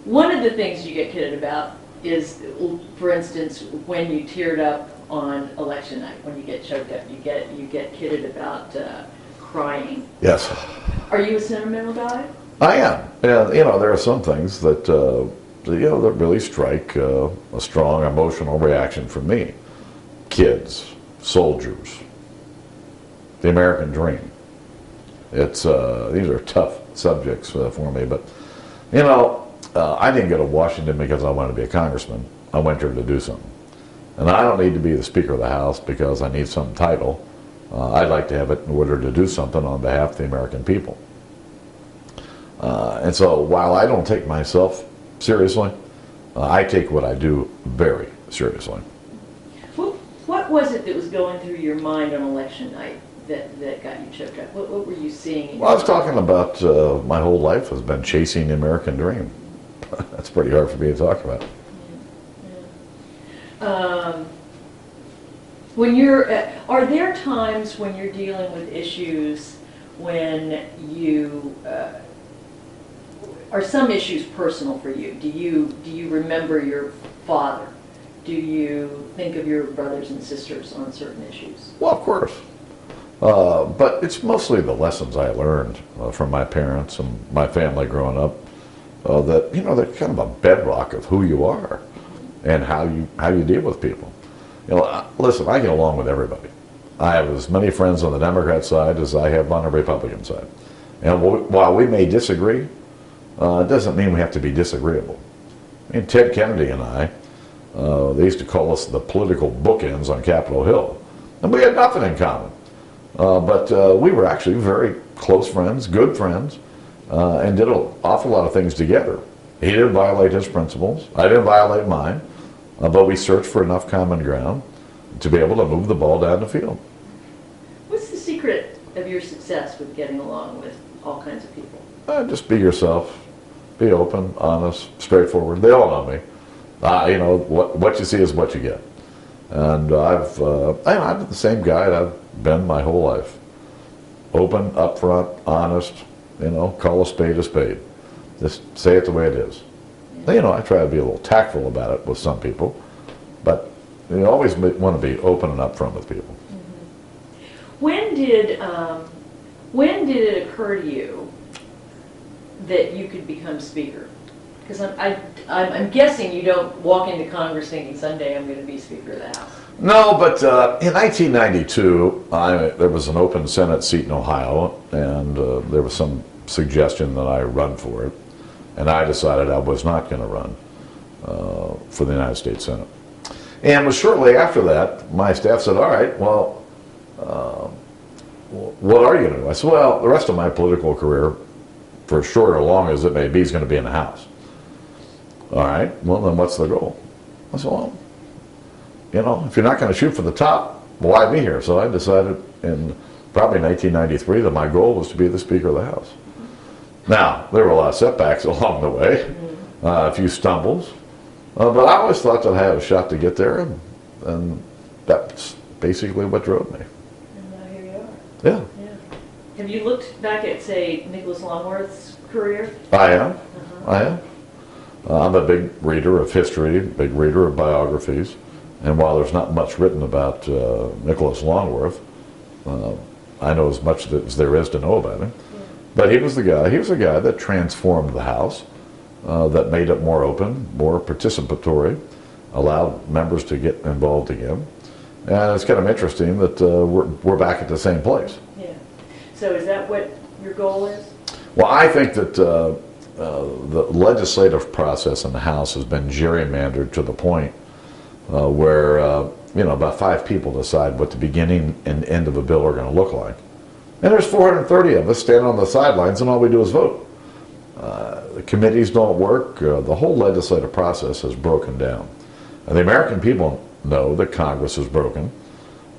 One of the things you get kidded about is, for instance, when you teared up on election night, when you get choked up, you get kidded about crying. Yes. Are you a sentimental guy? I am. And, you know, there are some things that, you know, that really strike a strong emotional reaction from me. Kids, soldiers, the American dream. It's, these are tough subjects for me, but, you know, I didn't go to Washington because I wanted to be a congressman. I went there to do something. And I don't need to be the Speaker of the House because I need some title. I'd like to have it in order to do something on behalf of the American people. And so while I don't take myself seriously, I take what I do very seriously. What was it that was going through your mind on election night that got you choked up? What were you seeing? Well, I was talking about my whole life has been chasing the American dream. That's pretty hard for me to talk about. When you're, are there times when you're dealing with issues when you, are some issues personal for you? Do you remember your father? Do you think of your brothers and sisters on certain issues? Well, of course. But it's mostly the lessons I learned from my parents and my family growing up. That, you know, they're kind of a bedrock of who you are and how you deal with people. You know, listen, I get along with everybody. I have as many friends on the Democrat side as I have on the Republican side. And while we may disagree, it doesn't mean we have to be disagreeable. I mean, Ted Kennedy and I, they used to call us the political bookends on Capitol Hill. And we had nothing in common. But we were actually very close friends, good friends, and did an awful lot of things together. He didn't violate his principles. I didn't violate mine. But we searched for enough common ground to be able to move the ball down the field. What's the secret of your success with getting along with all kinds of people? Just be yourself. Be open, honest, straightforward. They all know me. You know, what you see is what you get. And I'm the same guy I've been my whole life. Open, upfront, honest, you know, call a spade a spade. Just say it the way it is. You know, I try to be a little tactful about it with some people, but you always want to be open and upfront with people. Mm-hmm. When did it occur to you that you could become Speaker? Because I'm guessing you don't walk into Congress thinking someday I'm going to be Speaker of the House. No, but in 1992, there was an open Senate seat in Ohio, and there was some suggestion that I run for it. And I decided I was not going to run for the United States Senate. And it was shortly after that, my staff said, all right, well, what are you going to do? I said, well, the rest of my political career, for short or long as it may be, is going to be in the House. All right, well, then what's the goal? I said, well, you know, if you're not going to shoot for the top, why be here? So I decided in probably 1993 that my goal was to be the Speaker of the House. Now, there were a lot of setbacks along the way, a few stumbles, but I always thought that I had a shot to get there, and that's basically what drove me. And now here you are. Yeah. Have you looked back at, say, Nicholas Longworth's career? I am. I am. I'm a big reader of history, big reader of biographies, and while there's not much written about Nicholas Longworth, I know as much as there is to know about him. But he was the guy that transformed the House, that made it more open, more participatory, allowed members to get involved again. And it's kind of interesting that we're back at the same place. Yeah. So is that what your goal is? Well, I think that the legislative process in the House has been gerrymandered to the point where, you know, about 5 people decide what the beginning and end of a bill are going to look like. And there's 430 of us standing on the sidelines, and all we do is vote. The committees don't work. The whole legislative process has broken down. And the American people know that Congress is broken.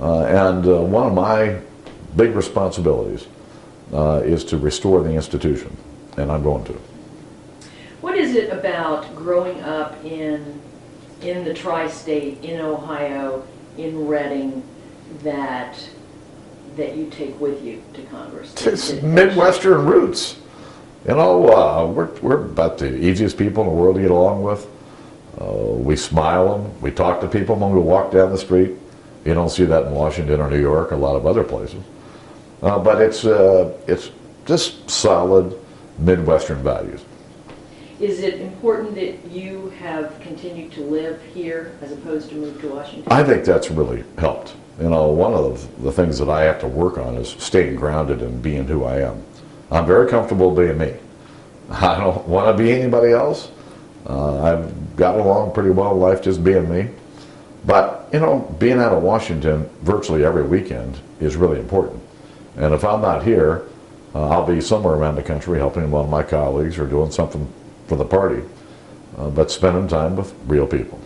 And one of my big responsibilities is to restore the institution, and I'm going to. What is it about growing up in the tri-state, in Ohio, in Reading, that you take with you to Congress? It's Midwestern roots. You know, we're about the easiest people in the world to get along with. We smile them. We talk to people when we walk down the street. You don't see that in Washington or New York or a lot of other places. But it's just solid Midwestern values. Is it important that you have continued to live here as opposed to move to Washington? I think that's really helped. You know, one of the things that I have to work on is staying grounded and being who I am. I'm very comfortable being me. I don't want to be anybody else. I've got along pretty well in life just being me. But, you know, being out of Washington virtually every weekend is really important. And if I'm not here, I'll be somewhere around the country helping one of my colleagues or doing something for the party. But spending time with real people.